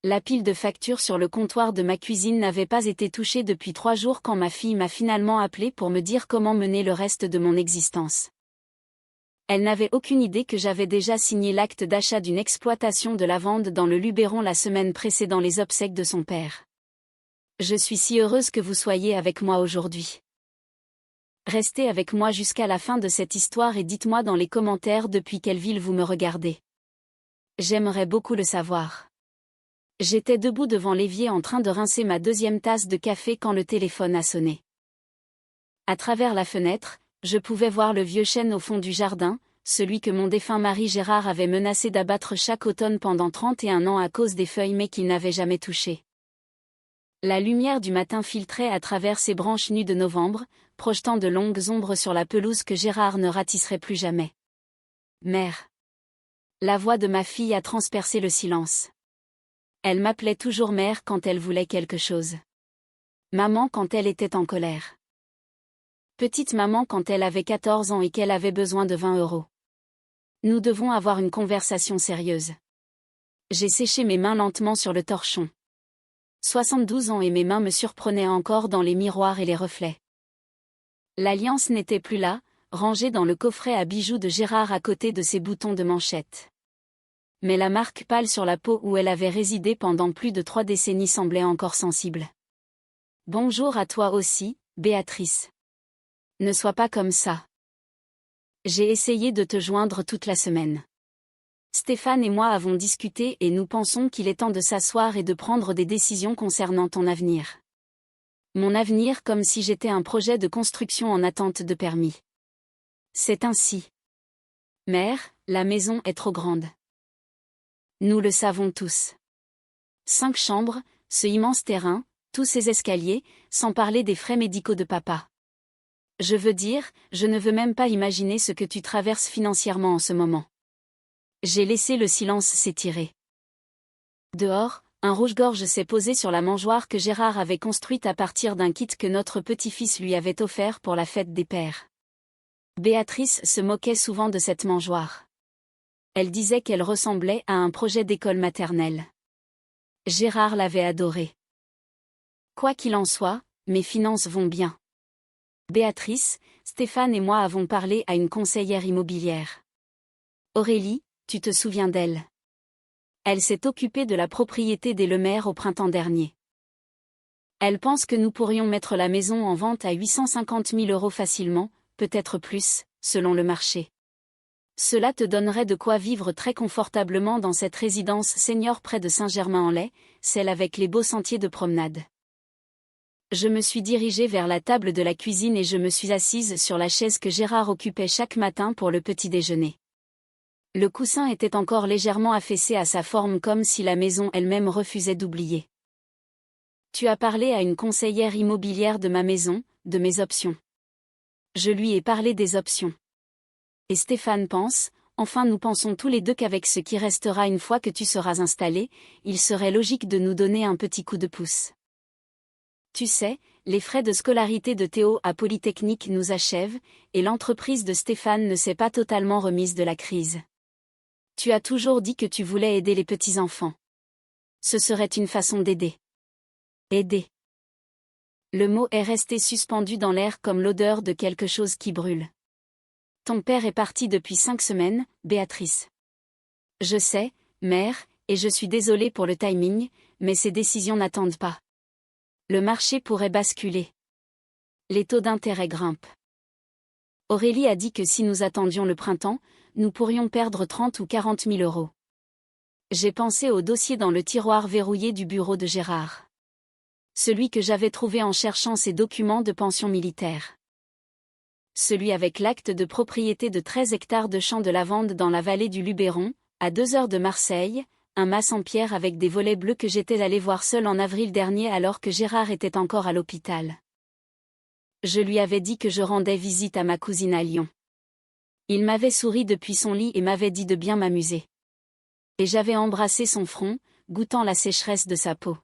La pile de factures sur le comptoir de ma cuisine n'avait pas été touchée depuis 3 jours quand ma fille m'a finalement appelé pour me dire comment mener le reste de mon existence. Elle n'avait aucune idée que j'avais déjà signé l'acte d'achat d'une exploitation de lavande dans le Luberon la semaine précédant les obsèques de son père. Je suis si heureuse que vous soyez avec moi aujourd'hui. Restez avec moi jusqu'à la fin de cette histoire et dites-moi dans les commentaires depuis quelle ville vous me regardez. J'aimerais beaucoup le savoir. J'étais debout devant l'évier en train de rincer ma 2e tasse de café quand le téléphone a sonné. À travers la fenêtre, je pouvais voir le vieux chêne au fond du jardin, celui que mon défunt mari Gérard avait menacé d'abattre chaque automne pendant 31 ans à cause des feuilles mais qu'il n'avait jamais touché. La lumière du matin filtrait à travers ses branches nues de novembre, projetant de longues ombres sur la pelouse que Gérard ne ratisserait plus jamais. Mère. La voix de ma fille a transpercé le silence. Elle m'appelait toujours mère quand elle voulait quelque chose. Maman quand elle était en colère. Petite maman quand elle avait 14 ans et qu'elle avait besoin de 20 €. Nous devons avoir une conversation sérieuse. J'ai séché mes mains lentement sur le torchon. 72 ans et mes mains me surprenaient encore dans les miroirs et les reflets. L'alliance n'était plus là, rangée dans le coffret à bijoux de Gérard à côté de ses boutons de manchette. Mais la marque pâle sur la peau où elle avait résidé pendant plus de 3 décennies semblait encore sensible. Bonjour à toi aussi, Béatrice. Ne sois pas comme ça. J'ai essayé de te joindre toute la semaine. Stéphane et moi avons discuté et nous pensons qu'il est temps de s'asseoir et de prendre des décisions concernant ton avenir. Mon avenir comme si j'étais un projet de construction en attente de permis. C'est ainsi. Mère, la maison est trop grande. Nous le savons tous. 5 chambres, ce immense terrain, tous ces escaliers, sans parler des frais médicaux de papa. Je veux dire, je ne veux même pas imaginer ce que tu traverses financièrement en ce moment. J'ai laissé le silence s'étirer. Dehors, un rouge-gorge s'est posé sur la mangeoire que Gérard avait construite à partir d'un kit que notre petit-fils lui avait offert pour la fête des pères. Béatrice se moquait souvent de cette mangeoire. Elle disait qu'elle ressemblait à un projet d'école maternelle. Gérard l'avait adorée. Quoi qu'il en soit, mes finances vont bien. Béatrice, Stéphane et moi avons parlé à une conseillère immobilière. Aurélie, tu te souviens d'elle? Elle s'est occupée de la propriété des Lemaire au printemps dernier. Elle pense que nous pourrions mettre la maison en vente à 850 000 € facilement, peut-être plus, selon le marché. Cela te donnerait de quoi vivre très confortablement dans cette résidence senior près de Saint-Germain-en-Laye, celle avec les beaux sentiers de promenade. Je me suis dirigée vers la table de la cuisine et je me suis assise sur la chaise que Gérard occupait chaque matin pour le petit déjeuner. Le coussin était encore légèrement affaissé à sa forme comme si la maison elle-même refusait d'oublier. Tu as parlé à une conseillère immobilière de ma maison, de mes options. Je lui ai parlé des options. Et Stéphane pense, enfin nous pensons tous les deux qu'avec ce qui restera une fois que tu seras installé, il serait logique de nous donner un petit coup de pouce. Tu sais, les frais de scolarité de Théo à Polytechnique nous achèvent, et l'entreprise de Stéphane ne s'est pas totalement remise de la crise. Tu as toujours dit que tu voulais aider les petits-enfants. Ce serait une façon d'aider. Aider. Le mot est resté suspendu dans l'air comme l'odeur de quelque chose qui brûle. Ton père est parti depuis 5 semaines, Béatrice. Je sais, mère, et je suis désolée pour le timing, mais ces décisions n'attendent pas. Le marché pourrait basculer. Les taux d'intérêt grimpent. Aurélie a dit que si nous attendions le printemps, nous pourrions perdre 30 ou 40 000 €. J'ai pensé au dossier dans le tiroir verrouillé du bureau de Gérard. Celui que j'avais trouvé en cherchant ses documents de pension militaire. Celui avec l'acte de propriété de 13 hectares de champs de lavande dans la vallée du Luberon, à 2 heures de Marseille, un mas en pierre avec des volets bleus que j'étais allée voir seule en avril dernier alors que Gérard était encore à l'hôpital. Je lui avais dit que je rendais visite à ma cousine à Lyon. Il m'avait souri depuis son lit et m'avait dit de bien m'amuser. Et j'avais embrassé son front, goûtant la sécheresse de sa peau.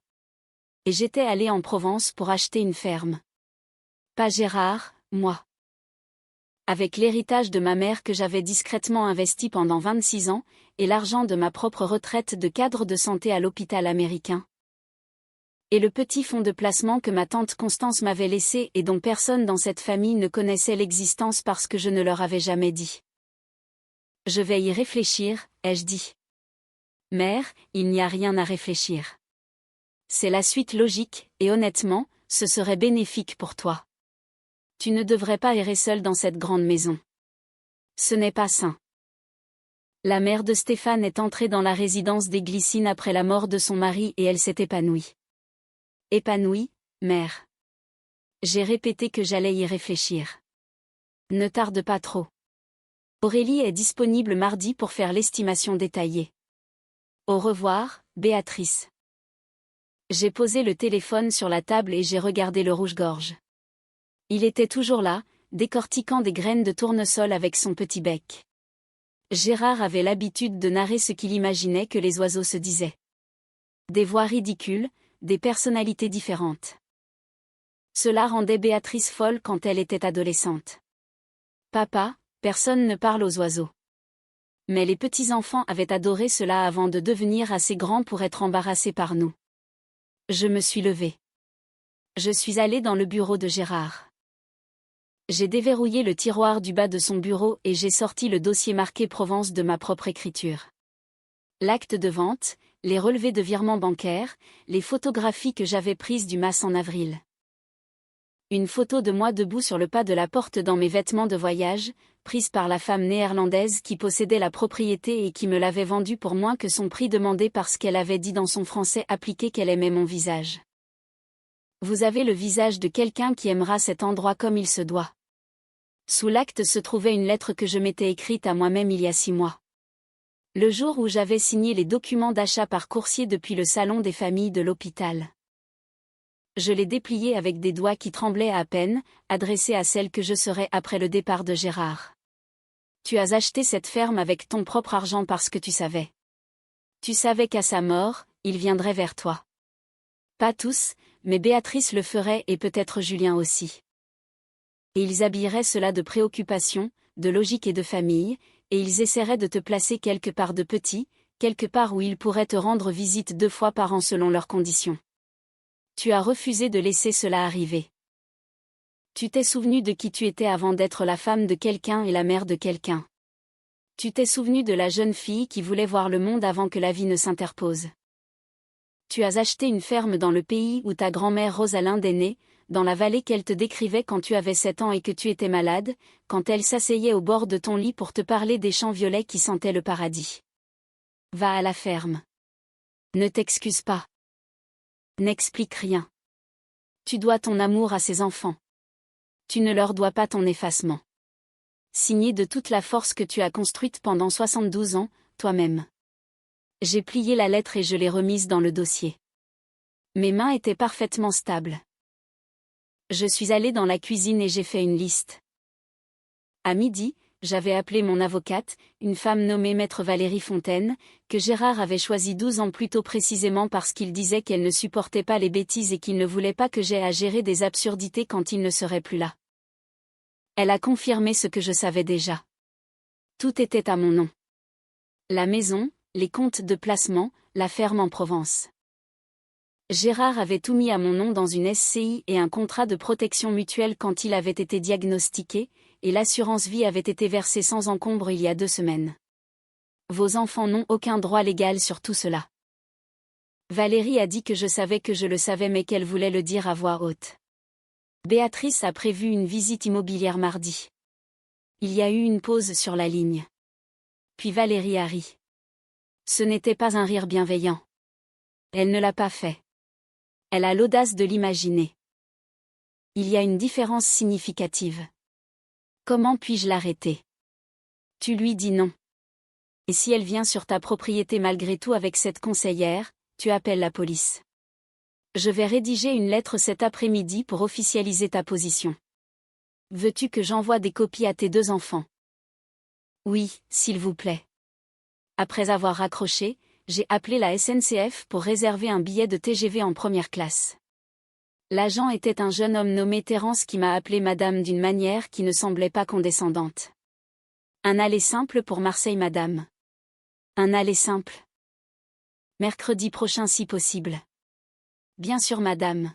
Et j'étais allée en Provence pour acheter une ferme. Pas Gérard, moi. Avec l'héritage de ma mère que j'avais discrètement investi pendant 26 ans, et l'argent de ma propre retraite de cadre de santé à l'hôpital américain. Et le petit fonds de placement que ma tante Constance m'avait laissé et dont personne dans cette famille ne connaissait l'existence parce que je ne leur avais jamais dit. Je vais y réfléchir, ai-je dit. Mère, il n'y a rien à réfléchir. C'est la suite logique, et honnêtement, ce serait bénéfique pour toi. Tu ne devrais pas errer seule dans cette grande maison. Ce n'est pas sain. La mère de Stéphane est entrée dans la résidence des Glycines après la mort de son mari et elle s'est épanouie. Épanouie, mère. J'ai répété que j'allais y réfléchir. Ne tarde pas trop. Aurélie est disponible mardi pour faire l'estimation détaillée. Au revoir, Béatrice. J'ai posé le téléphone sur la table et j'ai regardé le rouge-gorge. Il était toujours là, décortiquant des graines de tournesol avec son petit bec. Gérard avait l'habitude de narrer ce qu'il imaginait que les oiseaux se disaient. Des voix ridicules, des personnalités différentes. Cela rendait Béatrice folle quand elle était adolescente. Papa, personne ne parle aux oiseaux. Mais les petits-enfants avaient adoré cela avant de devenir assez grands pour être embarrassés par nous. Je me suis levée. Je suis allée dans le bureau de Gérard. J'ai déverrouillé le tiroir du bas de son bureau et j'ai sorti le dossier marqué Provence de ma propre écriture. L'acte de vente, les relevés de virement bancaire, les photographies que j'avais prises du mas en avril. Une photo de moi debout sur le pas de la porte dans mes vêtements de voyage, prise par la femme néerlandaise qui possédait la propriété et qui me l'avait vendue pour moins que son prix demandé parce qu'elle avait dit dans son français appliqué qu'elle aimait mon visage. Vous avez le visage de quelqu'un qui aimera cet endroit comme il se doit. Sous l'acte se trouvait une lettre que je m'étais écrite à moi-même il y a 6 mois. Le jour où j'avais signé les documents d'achat par coursier depuis le salon des familles de l'hôpital. Je l'ai déplié avec des doigts qui tremblaient à peine, adressé à celle que je serais après le départ de Gérard. Tu as acheté cette ferme avec ton propre argent parce que tu savais. Tu savais qu'à sa mort, il viendrait vers toi. Pas tous, mais Béatrice le ferait et peut-être Julien aussi. Et ils habilleraient cela de préoccupation, de logique et de famille, et ils essaieraient de te placer quelque part de petit, quelque part où ils pourraient te rendre visite 2 fois par an selon leurs conditions. Tu as refusé de laisser cela arriver. Tu t'es souvenu de qui tu étais avant d'être la femme de quelqu'un et la mère de quelqu'un. Tu t'es souvenu de la jeune fille qui voulait voir le monde avant que la vie ne s'interpose. Tu as acheté une ferme dans le pays où ta grand-mère Rosalinde est née, dans la vallée qu'elle te décrivait quand tu avais 7 ans et que tu étais malade, quand elle s'asseyait au bord de ton lit pour te parler des champs violets qui sentaient le paradis. Va à la ferme. Ne t'excuse pas. N'explique rien. Tu dois ton amour à ces enfants. Tu ne leur dois pas ton effacement. Signé de toute la force que tu as construite pendant 72 ans, toi-même. J'ai plié la lettre et je l'ai remise dans le dossier. Mes mains étaient parfaitement stables. Je suis allée dans la cuisine et j'ai fait une liste. À midi, j'avais appelé mon avocate, une femme nommée Maître Valérie Fontaine, que Gérard avait choisie 12 ans plus tôt précisément parce qu'il disait qu'elle ne supportait pas les bêtises et qu'il ne voulait pas que j'aie à gérer des absurdités quand il ne serait plus là. Elle a confirmé ce que je savais déjà. Tout était à mon nom. La maison, les comptes de placement, la ferme en Provence. Gérard avait tout mis à mon nom dans une SCI et un contrat de protection mutuelle quand il avait été diagnostiqué, et l'assurance vie avait été versée sans encombre il y a 2 semaines. Vos enfants n'ont aucun droit légal sur tout cela. Valérie a dit que je savais que je le savais mais qu'elle voulait le dire à voix haute. Béatrice a prévu une visite immobilière mardi. Il y a eu une pause sur la ligne. Puis Valérie a ri. Ce n'était pas un rire bienveillant. Elle ne l'a pas fait. Elle a l'audace de l'imaginer. Il y a une différence significative. Comment puis-je l'arrêter? Tu lui dis non. Et si elle vient sur ta propriété malgré tout avec cette conseillère, tu appelles la police. Je vais rédiger une lettre cet après-midi pour officialiser ta position. Veux-tu que j'envoie des copies à tes 2 enfants? Oui, s'il vous plaît. Après avoir raccroché, j'ai appelé la SNCF pour réserver un billet de TGV en première classe. L'agent était un jeune homme nommé Terence qui m'a appelé madame d'une manière qui ne semblait pas condescendante. Un aller simple pour Marseille madame. Un aller simple. Mercredi prochain si possible. Bien sûr madame.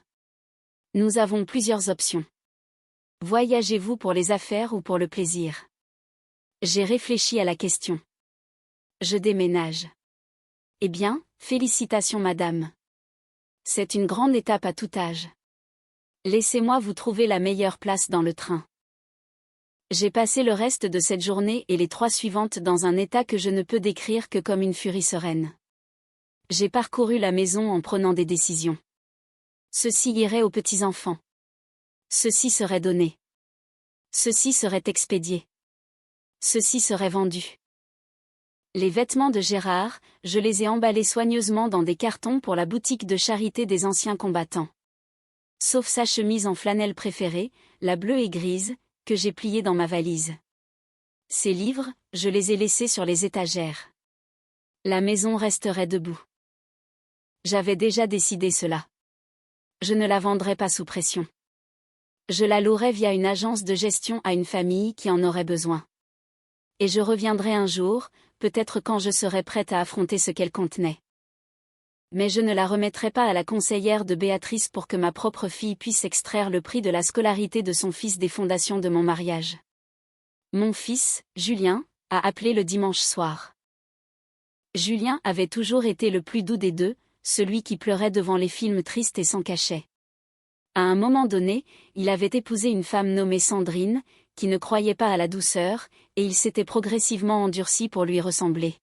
Nous avons plusieurs options. Voyagez-vous pour les affaires ou pour le plaisir? J'ai réfléchi à la question. Je déménage. Eh bien, félicitations madame. C'est une grande étape à tout âge. Laissez-moi vous trouver la meilleure place dans le train. J'ai passé le reste de cette journée et les 3 suivantes dans un état que je ne peux décrire que comme une furie sereine. J'ai parcouru la maison en prenant des décisions. Ceci irait aux petits-enfants. Ceci serait donné. Ceci serait expédié. Ceci serait vendu. Les vêtements de Gérard, je les ai emballés soigneusement dans des cartons pour la boutique de charité des anciens combattants. Sauf sa chemise en flanelle préférée, la bleue et grise, que j'ai pliée dans ma valise. Ses livres, je les ai laissés sur les étagères. La maison resterait debout. J'avais déjà décidé cela. Je ne la vendrais pas sous pression. Je la louerais via une agence de gestion à une famille qui en aurait besoin. Et je reviendrai un jour, peut-être quand je serai prête à affronter ce qu'elle contenait. Mais je ne la remettrai pas à la conseillère de Béatrice pour que ma propre fille puisse extraire le prix de la scolarité de son fils des fondations de mon mariage. Mon fils, Julien, a appelé le dimanche soir. Julien avait toujours été le plus doux des deux, celui qui pleurait devant les films tristes et s'en cachait. À un moment donné, il avait épousé une femme nommée Sandrine, qui ne croyait pas à la douceur, et il s'était progressivement endurci pour lui ressembler.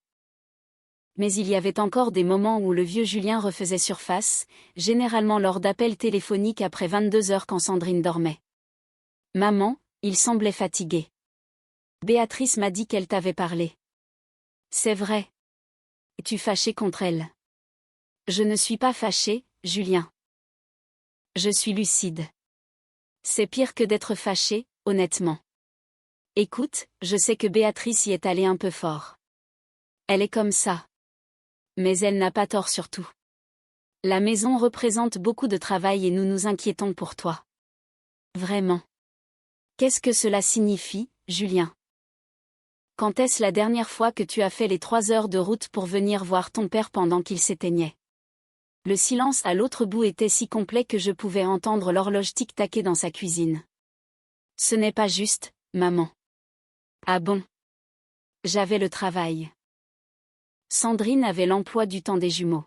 Mais il y avait encore des moments où le vieux Julien refaisait surface, généralement lors d'appels téléphoniques après 22 heures quand Sandrine dormait. « Maman, il semblait fatigué. Béatrice m'a dit qu'elle t'avait parlé. »« C'est vrai. Es-tu fâché contre elle ?»« Je ne suis pas fâché, Julien. Je suis lucide. C'est pire que d'être fâché, honnêtement. Écoute, je sais que Béatrice y est allée un peu fort. Elle est comme ça. Mais elle n'a pas tort surtout. La maison représente beaucoup de travail et nous nous inquiétons pour toi. Vraiment. Qu'est-ce que cela signifie, Julien? Quand est-ce la dernière fois que tu as fait les 3 heures de route pour venir voir ton père pendant qu'il s'éteignait? Le silence à l'autre bout était si complet que je pouvais entendre l'horloge tic-taquer dans sa cuisine. Ce n'est pas juste, maman. Ah bon? J'avais le travail. Sandrine avait l'emploi du temps des jumeaux.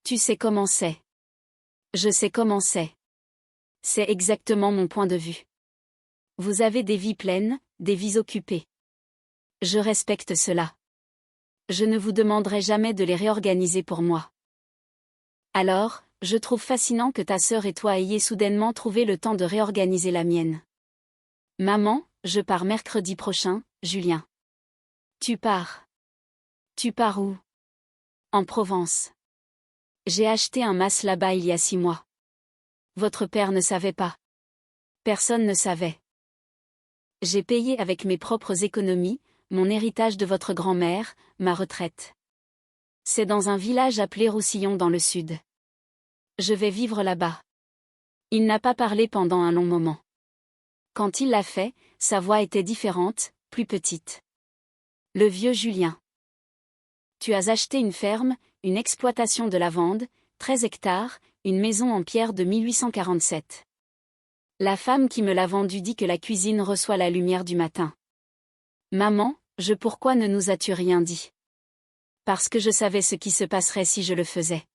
Tu sais comment c'est. Je sais comment c'est. C'est exactement mon point de vue. Vous avez des vies pleines, des vies occupées. Je respecte cela. Je ne vous demanderai jamais de les réorganiser pour moi. Alors, je trouve fascinant que ta sœur et toi ayez soudainement trouvé le temps de réorganiser la mienne. Maman, je pars mercredi prochain, Julien. Tu pars. Tu pars où? En Provence. J'ai acheté un mas là-bas il y a 6 mois. Votre père ne savait pas. Personne ne savait. J'ai payé avec mes propres économies, mon héritage de votre grand-mère, ma retraite. C'est dans un village appelé Roussillon dans le sud. Je vais vivre là-bas. Il n'a pas parlé pendant un long moment. Quand il l'a fait, sa voix était différente, plus petite. Le vieux Julien. Tu as acheté une ferme, une exploitation de lavande, 13 hectares, une maison en pierre de 1847. La femme qui me l'a vendue dit que la cuisine reçoit la lumière du matin. Maman, pourquoi ne nous as-tu rien dit? Parce que je savais ce qui se passerait si je le faisais.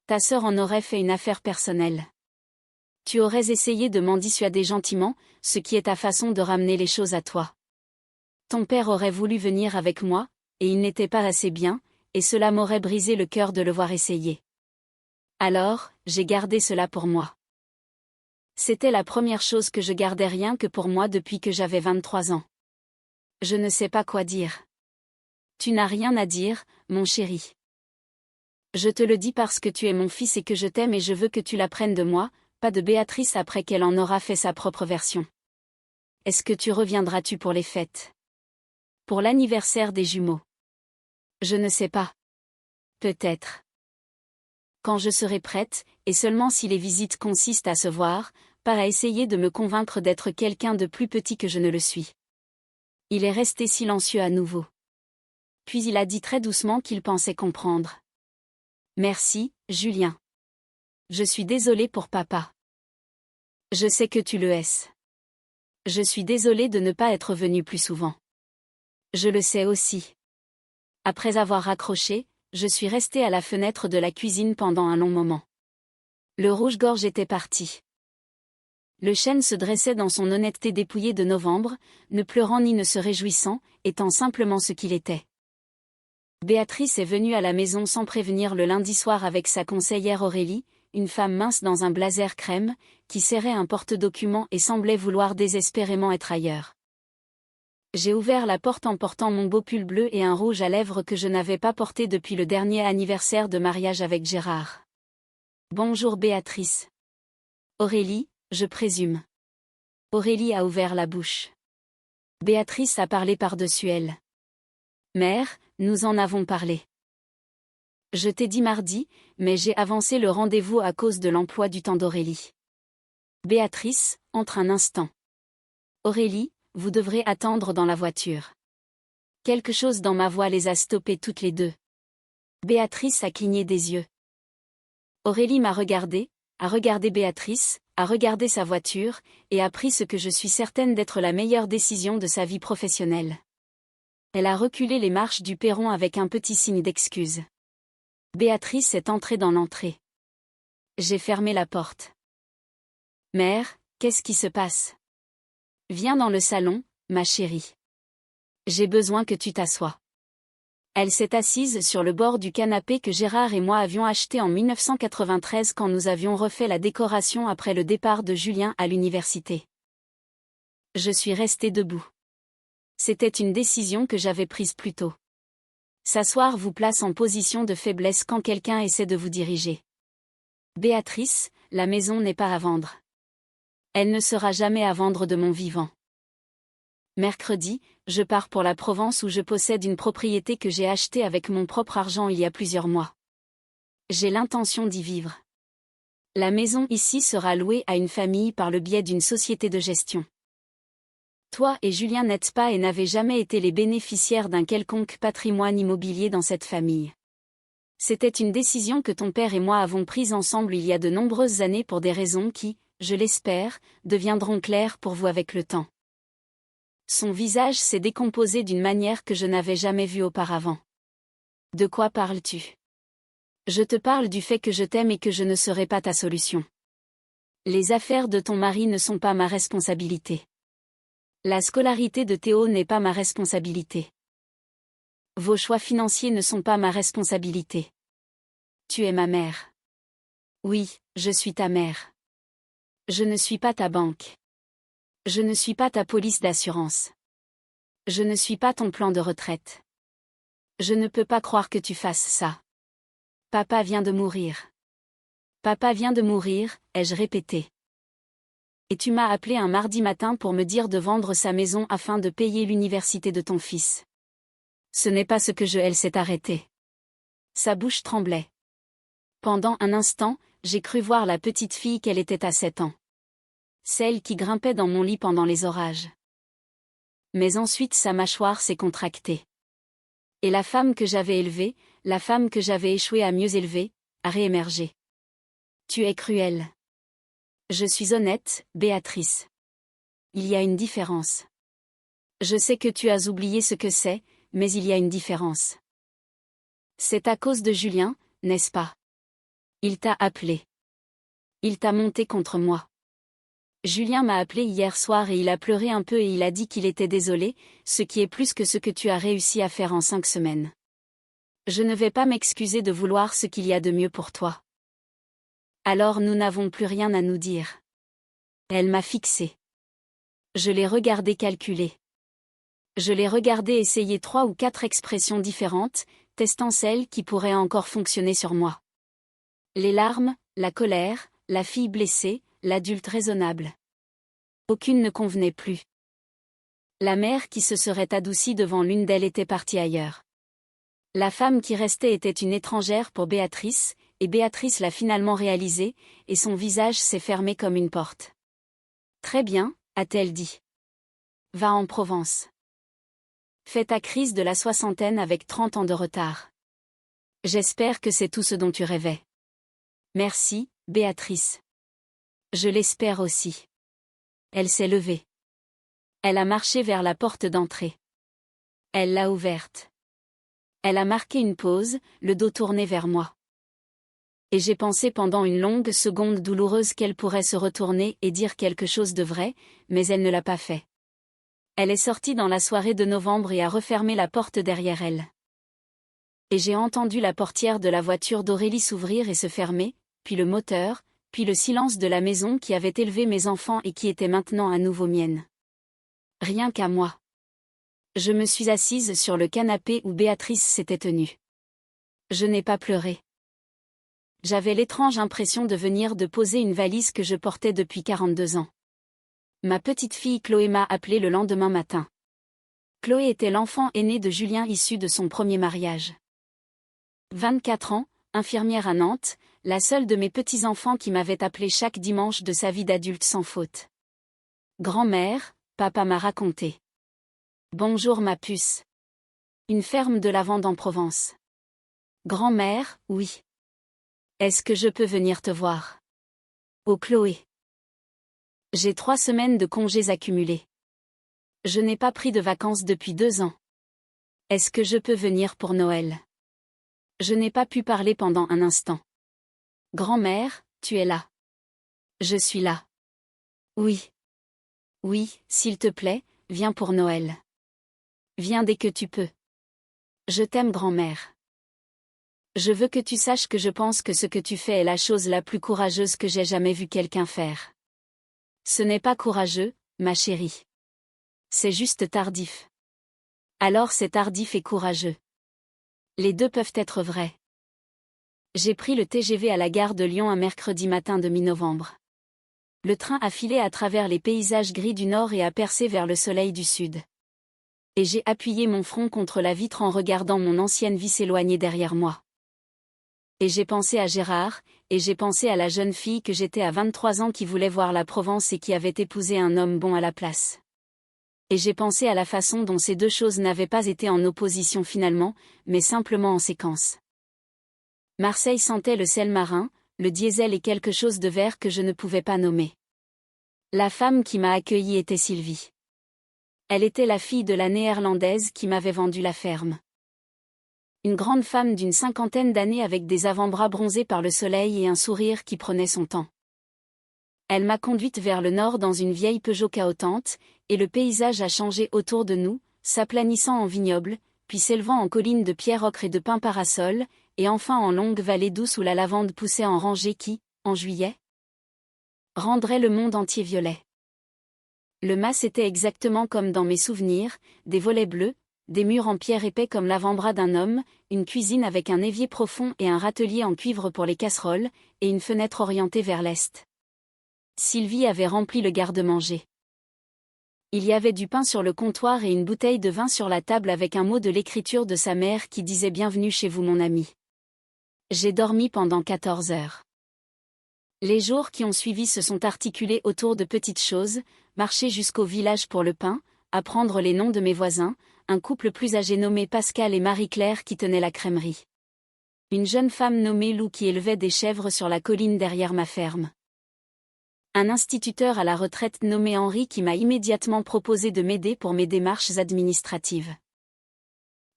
Ta sœur en aurait fait une affaire personnelle. Tu aurais essayé de m'en dissuader gentiment, ce qui est ta façon de ramener les choses à toi. Ton père aurait voulu venir avec moi, et il n'était pas assez bien, et cela m'aurait brisé le cœur de le voir essayer. Alors, j'ai gardé cela pour moi. C'était la première chose que je gardais rien que pour moi depuis que j'avais 23 ans. Je ne sais pas quoi dire. Tu n'as rien à dire, mon chéri. Je te le dis parce que tu es mon fils et que je t'aime et je veux que tu l'apprennes de moi, pas de Béatrice après qu'elle en aura fait sa propre version. Est-ce que tu reviendras-tu pour les fêtes? Pour l'anniversaire des jumeaux? Je ne sais pas. Peut-être. quand je serai prête, et seulement si les visites consistent à se voir, pas à essayer de me convaincre d'être quelqu'un de plus petit que je ne le suis. Il est resté silencieux à nouveau. Puis il a dit très doucement qu'il pensait comprendre. Merci, Julien. Je suis désolée pour papa. Je sais que tu le hais. Je suis désolée de ne pas être venue plus souvent. Je le sais aussi. Après avoir raccroché, je suis restée à la fenêtre de la cuisine pendant un long moment. Le rouge-gorge était parti. Le chêne se dressait dans son honnêteté dépouillée de novembre, ne pleurant ni ne se réjouissant, étant simplement ce qu'il était. Béatrice est venue à la maison sans prévenir le lundi soir avec sa conseillère Aurélie, une femme mince dans un blazer crème, qui serrait un porte-documents et semblait vouloir désespérément être ailleurs. J'ai ouvert la porte en portant mon beau pull bleu et un rouge à lèvres que je n'avais pas porté depuis le dernier anniversaire de mariage avec Gérard. Bonjour Béatrice. Aurélie, je présume. Aurélie a ouvert la bouche. Béatrice a parlé par-dessus elle. Mère, nous en avons parlé. Je t'ai dit mardi, mais j'ai avancé le rendez-vous à cause de l'emploi du temps d'Aurélie. Béatrice, entre un instant. Aurélie, vous devrez attendre dans la voiture. Quelque chose dans ma voix les a stoppées toutes les deux. Béatrice a cligné des yeux. Aurélie m'a regardé, a regardé Béatrice, a regardé sa voiture, et a pris ce que je suis certaine d'être la meilleure décision de sa vie professionnelle. Elle a reculé les marches du perron avec un petit signe d'excuse. Béatrice est entrée dans l'entrée. J'ai fermé la porte. Mère, qu'est-ce qui se passe? Viens dans le salon, ma chérie. J'ai besoin que tu t'assoies. Elle s'est assise sur le bord du canapé que Gérard et moi avions acheté en 1993 quand nous avions refait la décoration après le départ de Julien à l'université. Je suis restée debout. C'était une décision que j'avais prise plus tôt. S'asseoir vous place en position de faiblesse quand quelqu'un essaie de vous diriger. Béatrice, la maison n'est pas à vendre. Elle ne sera jamais à vendre de mon vivant. Mercredi, je pars pour la Provence où je possède une propriété que j'ai achetée avec mon propre argent il y a plusieurs mois. J'ai l'intention d'y vivre. La maison ici sera louée à une famille par le biais d'une société de gestion. Toi et Julien n'êtes pas et n'avez jamais été les bénéficiaires d'un quelconque patrimoine immobilier dans cette famille. C'était une décision que ton père et moi avons prise ensemble il y a de nombreuses années pour des raisons qui, je l'espère, deviendront claires pour vous avec le temps. Son visage s'est décomposé d'une manière que je n'avais jamais vue auparavant. De quoi parles-tu? Je te parle du fait que je t'aime et que je ne serai pas ta solution. Les affaires de ton mari ne sont pas ma responsabilité. La scolarité de Théo n'est pas ma responsabilité. Vos choix financiers ne sont pas ma responsabilité. Tu es ma mère. Oui, je suis ta mère. Je ne suis pas ta banque. Je ne suis pas ta police d'assurance. Je ne suis pas ton plan de retraite. Je ne peux pas croire que tu fasses ça. Papa vient de mourir. Papa vient de mourir, ai-je répété. Et tu m'as appelé un mardi matin pour me dire de vendre sa maison afin de payer l'université de ton fils. Ce n'est pas ce que elle s'est arrêtée. Sa bouche tremblait. Pendant un instant, j'ai cru voir la petite fille qu'elle était à 7 ans. Celle qui grimpait dans mon lit pendant les orages. Mais ensuite sa mâchoire s'est contractée. Et la femme que j'avais élevée, la femme que j'avais échoué à mieux élever, a réémergé. Tu es cruelle. Je suis honnête, Béatrice. Il y a une différence. Je sais que tu as oublié ce que c'est, mais il y a une différence. C'est à cause de Julien, n'est-ce pas? Il t'a appelé. Il t'a monté contre moi. Julien m'a appelé hier soir et il a pleuré un peu et il a dit qu'il était désolé, ce qui est plus que ce que tu as réussi à faire en 5 semaines. Je ne vais pas m'excuser de vouloir ce qu'il y a de mieux pour toi. Alors nous n'avons plus rien à nous dire. Elle m'a fixé. Je l'ai regardé calculer. Je l'ai regardé essayer 3 ou 4 expressions différentes, testant celles qui pourraient encore fonctionner sur moi. Les larmes, la colère, la fille blessée, l'adulte raisonnable. Aucune ne convenait plus. La mère qui se serait adoucie devant l'une d'elles était partie ailleurs. La femme qui restait était une étrangère pour Béatrice, et Béatrice l'a finalement réalisé, et son visage s'est fermé comme une porte. Très bien, a-t-elle dit. Va en Provence. Fais ta crise de la soixantaine avec 30 ans de retard. J'espère que c'est tout ce dont tu rêvais. Merci, Béatrice. Je l'espère aussi. Elle s'est levée. Elle a marché vers la porte d'entrée. Elle l'a ouverte. Elle a marqué une pause, le dos tourné vers moi. Et j'ai pensé pendant une longue seconde douloureuse qu'elle pourrait se retourner et dire quelque chose de vrai, mais elle ne l'a pas fait. Elle est sortie dans la soirée de novembre et a refermé la porte derrière elle. Et j'ai entendu la portière de la voiture d'Aurélie s'ouvrir et se fermer, puis le moteur, puis le silence de la maison qui avait élevé mes enfants et qui était maintenant à nouveau mienne. Rien qu'à moi. Je me suis assise sur le canapé où Béatrice s'était tenue. Je n'ai pas pleuré. J'avais l'étrange impression de venir de poser une valise que je portais depuis 42 ans. Ma petite fille Chloé m'a appelé le lendemain matin. Chloé était l'enfant aîné de Julien issu de son premier mariage. 24 ans, infirmière à Nantes, la seule de mes petits-enfants qui m'avait appelé chaque dimanche de sa vie d'adulte sans faute. Grand-mère, papa m'a raconté. Bonjour ma puce. Une ferme de lavande en Provence. Grand-mère, oui. Est-ce que je peux venir te voir? Oh Chloé. J'ai 3 semaines de congés accumulés. Je n'ai pas pris de vacances depuis 2 ans. Est-ce que je peux venir pour Noël? Je n'ai pas pu parler pendant un instant. Grand-mère, tu es là. Je suis là. Oui. Oui, s'il te plaît, viens pour Noël. Viens dès que tu peux. Je t'aime grand-mère. Je veux que tu saches que je pense que ce que tu fais est la chose la plus courageuse que j'ai jamais vu quelqu'un faire. Ce n'est pas courageux, ma chérie. C'est juste tardif. Alors c'est tardif et courageux. Les deux peuvent être vrais. J'ai pris le TGV à la gare de Lyon un mercredi matin de mi-novembre. Le train a filé à travers les paysages gris du nord et a percé vers le soleil du sud. Et j'ai appuyé mon front contre la vitre en regardant mon ancienne vie s'éloigner derrière moi. Et j'ai pensé à Gérard, et j'ai pensé à la jeune fille que j'étais à 23 ans qui voulait voir la Provence et qui avait épousé un homme bon à la place. Et j'ai pensé à la façon dont ces deux choses n'avaient pas été en opposition finalement, mais simplement en séquence. Marseille sentait le sel marin, le diesel et quelque chose de vert que je ne pouvais pas nommer. La femme qui m'a accueillie était Sylvie. Elle était la fille de la néerlandaise qui m'avait vendu la ferme. Une grande femme d'une 50aine d'années avec des avant-bras bronzés par le soleil et un sourire qui prenait son temps. Elle m'a conduite vers le nord dans une vieille Peugeot caotante, et le paysage a changé autour de nous, s'aplanissant en vignoble, puis s'élevant en collines de pierre ocre et de pins parasols, et enfin en longue vallée douce où la lavande poussait en rangées qui, en juillet, rendrait le monde entier violet. Le mas était exactement comme dans mes souvenirs, des volets bleus, des murs en pierre épais comme l'avant-bras d'un homme, une cuisine avec un évier profond et un râtelier en cuivre pour les casseroles, et une fenêtre orientée vers l'est. Sylvie avait rempli le garde-manger. Il y avait du pain sur le comptoir et une bouteille de vin sur la table avec un mot de l'écriture de sa mère qui disait « Bienvenue chez vous mon ami ». J'ai dormi pendant 14 heures. Les jours qui ont suivi se sont articulés autour de petites choses, marcher jusqu'au village pour le pain, apprendre les noms de mes voisins, un couple plus âgé nommé Pascal et Marie-Claire qui tenaient la crèmerie. Une jeune femme nommée Lou qui élevait des chèvres sur la colline derrière ma ferme. Un instituteur à la retraite nommé Henri qui m'a immédiatement proposé de m'aider pour mes démarches administratives.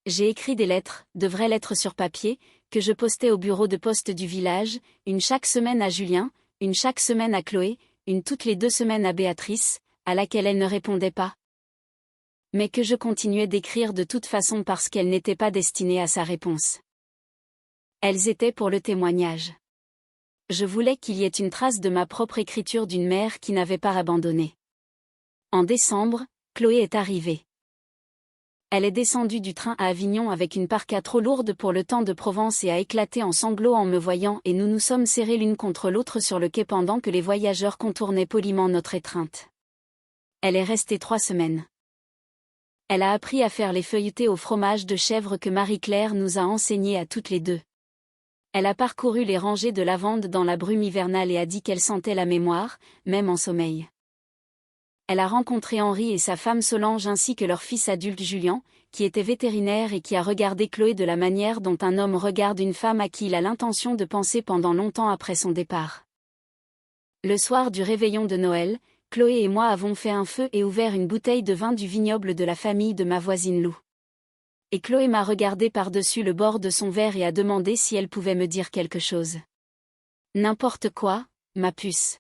J'ai écrit des lettres, de vraies lettres sur papier, que je postais au bureau de poste du village, une chaque semaine à Julien, une chaque semaine à Chloé, une toutes les 2 semaines à Béatrice, à laquelle elle ne répondait pas. Mais que je continuais d'écrire de toute façon parce qu'elles n'étaient pas destinées à sa réponse. Elles étaient pour le témoignage. Je voulais qu'il y ait une trace de ma propre écriture d'une mère qui n'avait pas abandonné. En décembre, Chloé est arrivée. Elle est descendue du train à Avignon avec une parka trop lourde pour le temps de Provence et a éclaté en sanglots en me voyant et nous nous sommes serrés l'une contre l'autre sur le quai pendant que les voyageurs contournaient poliment notre étreinte. Elle est restée 3 semaines. Elle a appris à faire les feuilletés au fromage de chèvre que Marie-Claire nous a enseigné à toutes les deux. Elle a parcouru les rangées de lavande dans la brume hivernale et a dit qu'elle sentait la mémoire, même en sommeil. Elle a rencontré Henri et sa femme Solange ainsi que leur fils adulte Julien, qui était vétérinaire et qui a regardé Chloé de la manière dont un homme regarde une femme à qui il a l'intention de penser pendant longtemps après son départ. Le soir du réveillon de Noël, Chloé et moi avons fait un feu et ouvert une bouteille de vin du vignoble de la famille de ma voisine Lou. Et Chloé m'a regardé par-dessus le bord de son verre et a demandé si elle pouvait me dire quelque chose. N'importe quoi, ma puce.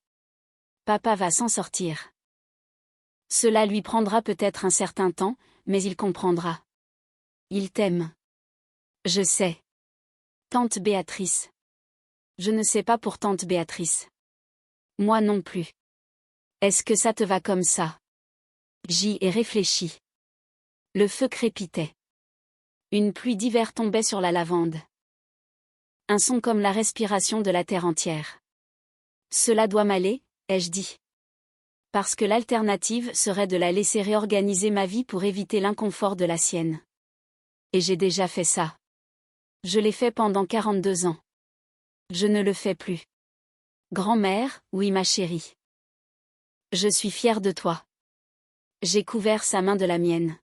Papa va s'en sortir. Cela lui prendra peut-être un certain temps, mais il comprendra. Il t'aime. Je sais. Tante Béatrice. Je ne sais pas pour tante Béatrice. Moi non plus. Est-ce que ça te va comme ça? J'y ai réfléchi. Le feu crépitait. Une pluie d'hiver tombait sur la lavande. Un son comme la respiration de la terre entière. Cela doit m'aller, ai-je dit. Parce que l'alternative serait de la laisser réorganiser ma vie pour éviter l'inconfort de la sienne. Et j'ai déjà fait ça. Je l'ai fait pendant 42 ans. Je ne le fais plus. Grand-mère, oui ma chérie. Je suis fière de toi. J'ai couvert sa main de la mienne.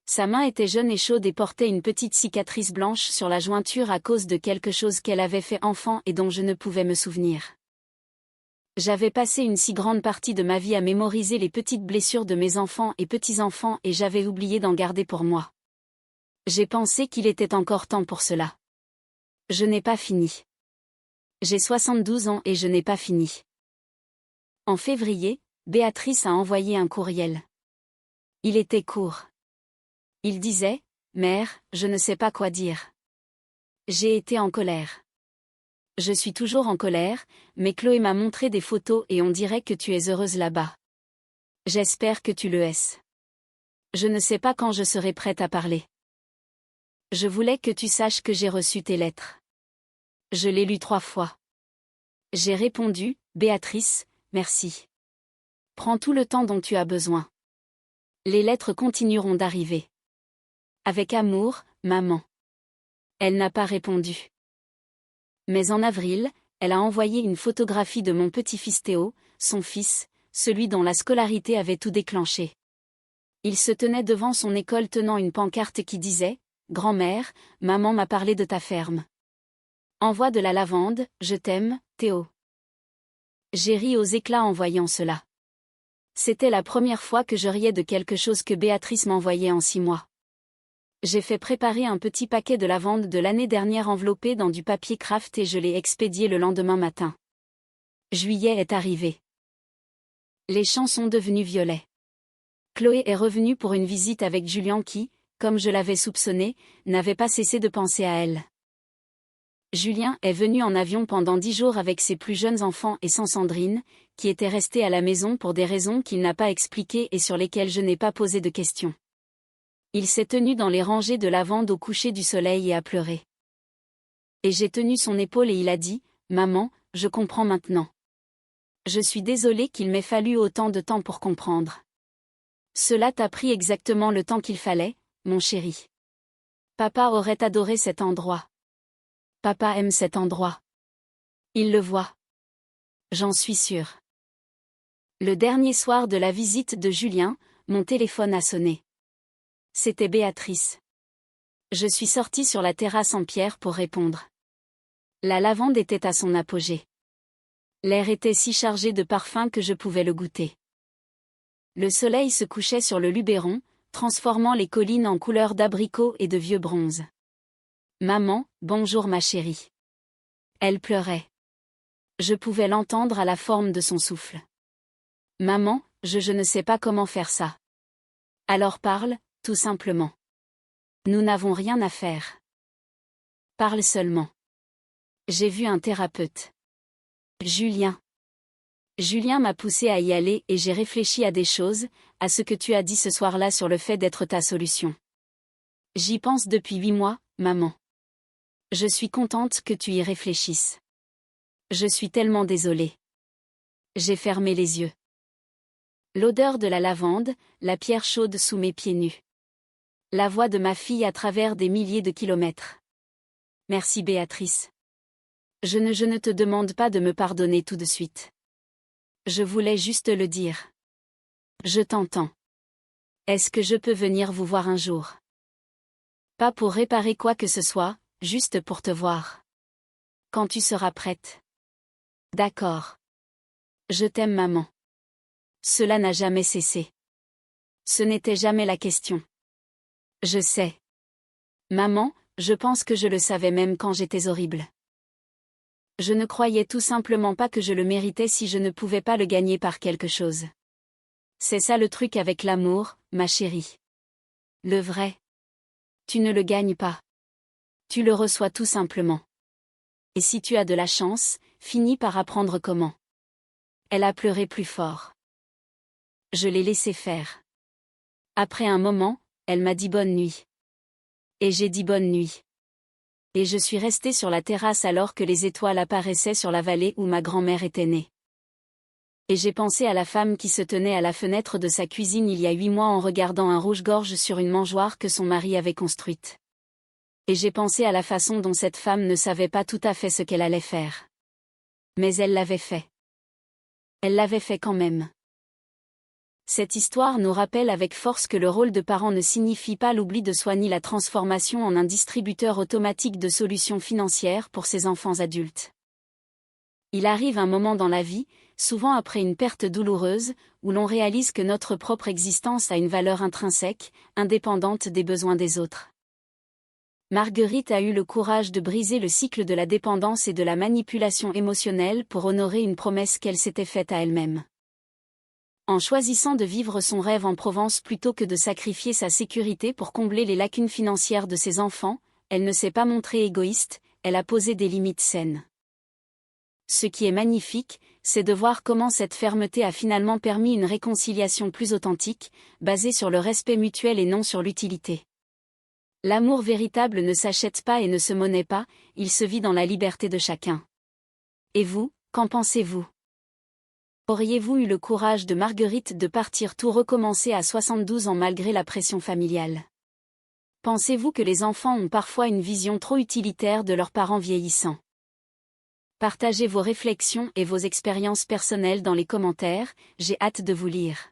Sa main était jeune et chaude et portait une petite cicatrice blanche sur la jointure à cause de quelque chose qu'elle avait fait enfant et dont je ne pouvais me souvenir. J'avais passé une si grande partie de ma vie à mémoriser les petites blessures de mes enfants et petits-enfants et j'avais oublié d'en garder pour moi. J'ai pensé qu'il était encore temps pour cela. Je n'ai pas fini. J'ai 72 ans et je n'ai pas fini. En février, Béatrice a envoyé un courriel. Il était court. Il disait, « Mère, je ne sais pas quoi dire. J'ai été en colère. Je suis toujours en colère, mais Chloé m'a montré des photos et on dirait que tu es heureuse là-bas. J'espère que tu le es. Je ne sais pas quand je serai prête à parler. Je voulais que tu saches que j'ai reçu tes lettres. Je l'ai lu 3 fois. J'ai répondu, Béatrice, merci. Prends tout le temps dont tu as besoin. Les lettres continueront d'arriver. Avec amour, maman. » Elle n'a pas répondu. Mais en avril, elle a envoyé une photographie de mon petit-fils Théo, son fils, celui dont la scolarité avait tout déclenché. Il se tenait devant son école tenant une pancarte qui disait « Grand-mère, maman m'a parlé de ta ferme. Envoie de la lavande, je t'aime, Théo. » J'ai ri aux éclats en voyant cela. C'était la première fois que je riais de quelque chose que Béatrice m'envoyait en 6 mois. J'ai fait préparer un petit paquet de lavande de l'année dernière enveloppé dans du papier craft et je l'ai expédié le lendemain matin. Juillet est arrivé. Les champs sont devenus violets. Chloé est revenue pour une visite avec Julien qui, comme je l'avais soupçonné, n'avait pas cessé de penser à elle. Julien est venu en avion pendant 10 jours avec ses plus jeunes enfants et sans Sandrine, qui était restée à la maison pour des raisons qu'il n'a pas expliquées et sur lesquelles je n'ai pas posé de questions. Il s'est tenu dans les rangées de lavande au coucher du soleil et a pleuré. Et j'ai tenu son épaule et il a dit, « Maman, je comprends maintenant. Je suis désolée qu'il m'ait fallu autant de temps pour comprendre. Cela t'a pris exactement le temps qu'il fallait, mon chéri. Papa aurait adoré cet endroit. Papa aime cet endroit. Il le voit. J'en suis sûre. » Le dernier soir de la visite de Julien, mon téléphone a sonné. C'était Béatrice. Je suis sortie sur la terrasse en pierre pour répondre. La lavande était à son apogée. L'air était si chargé de parfum que je pouvais le goûter. Le soleil se couchait sur le Luberon, transformant les collines en couleur d'abricot et de vieux bronze. Maman, bonjour ma chérie. Elle pleurait. Je pouvais l'entendre à la forme de son souffle. Maman, je ne sais pas comment faire ça. Alors parle, tout simplement. Nous n'avons rien à faire. Parle seulement. J'ai vu un thérapeute. Julien. Julien m'a poussé à y aller et j'ai réfléchi à des choses, à ce que tu as dit ce soir-là sur le fait d'être ta solution. J'y pense depuis 8 mois, maman. Je suis contente que tu y réfléchisses. Je suis tellement désolée. J'ai fermé les yeux. L'odeur de la lavande, la pierre chaude sous mes pieds nus. La voix de ma fille à travers des milliers de kilomètres. Merci Béatrice. Je ne te demande pas de me pardonner tout de suite. Je voulais juste le dire. Je t'entends. Est-ce que je peux venir vous voir un jour? Pas pour réparer quoi que ce soit, juste pour te voir. Quand tu seras prête. D'accord. Je t'aime, maman. Cela n'a jamais cessé. Ce n'était jamais la question. Je sais. Maman, je pense que je le savais même quand j'étais horrible. Je ne croyais tout simplement pas que je le méritais si je ne pouvais pas le gagner par quelque chose. C'est ça le truc avec l'amour, ma chérie. Le vrai. Tu ne le gagnes pas. Tu le reçois tout simplement. Et si tu as de la chance, finis par apprendre comment. Elle a pleuré plus fort. Je l'ai laissé faire. Après un moment, elle m'a dit bonne nuit. Et j'ai dit bonne nuit. Et je suis restée sur la terrasse alors que les étoiles apparaissaient sur la vallée où ma grand-mère était née. Et j'ai pensé à la femme qui se tenait à la fenêtre de sa cuisine il y a 8 mois en regardant un rouge-gorge sur une mangeoire que son mari avait construite. Et j'ai pensé à la façon dont cette femme ne savait pas tout à fait ce qu'elle allait faire. Mais elle l'avait fait. Elle l'avait fait quand même. Cette histoire nous rappelle avec force que le rôle de parent ne signifie pas l'oubli de soi ni la transformation en un distributeur automatique de solutions financières pour ses enfants adultes. Il arrive un moment dans la vie, souvent après une perte douloureuse, où l'on réalise que notre propre existence a une valeur intrinsèque, indépendante des besoins des autres. Marguerite a eu le courage de briser le cycle de la dépendance et de la manipulation émotionnelle pour honorer une promesse qu'elle s'était faite à elle-même. En choisissant de vivre son rêve en Provence plutôt que de sacrifier sa sécurité pour combler les lacunes financières de ses enfants, elle ne s'est pas montrée égoïste, elle a posé des limites saines. Ce qui est magnifique, c'est de voir comment cette fermeté a finalement permis une réconciliation plus authentique, basée sur le respect mutuel et non sur l'utilité. L'amour véritable ne s'achète pas et ne se monnaie pas, il se vit dans la liberté de chacun. Et vous, qu'en pensez-vous? Auriez-vous eu le courage de Marguerite de partir tout recommencer à 72 ans malgré la pression familiale? Pensez-vous que les enfants ont parfois une vision trop utilitaire de leurs parents vieillissants? Partagez vos réflexions et vos expériences personnelles dans les commentaires, j'ai hâte de vous lire.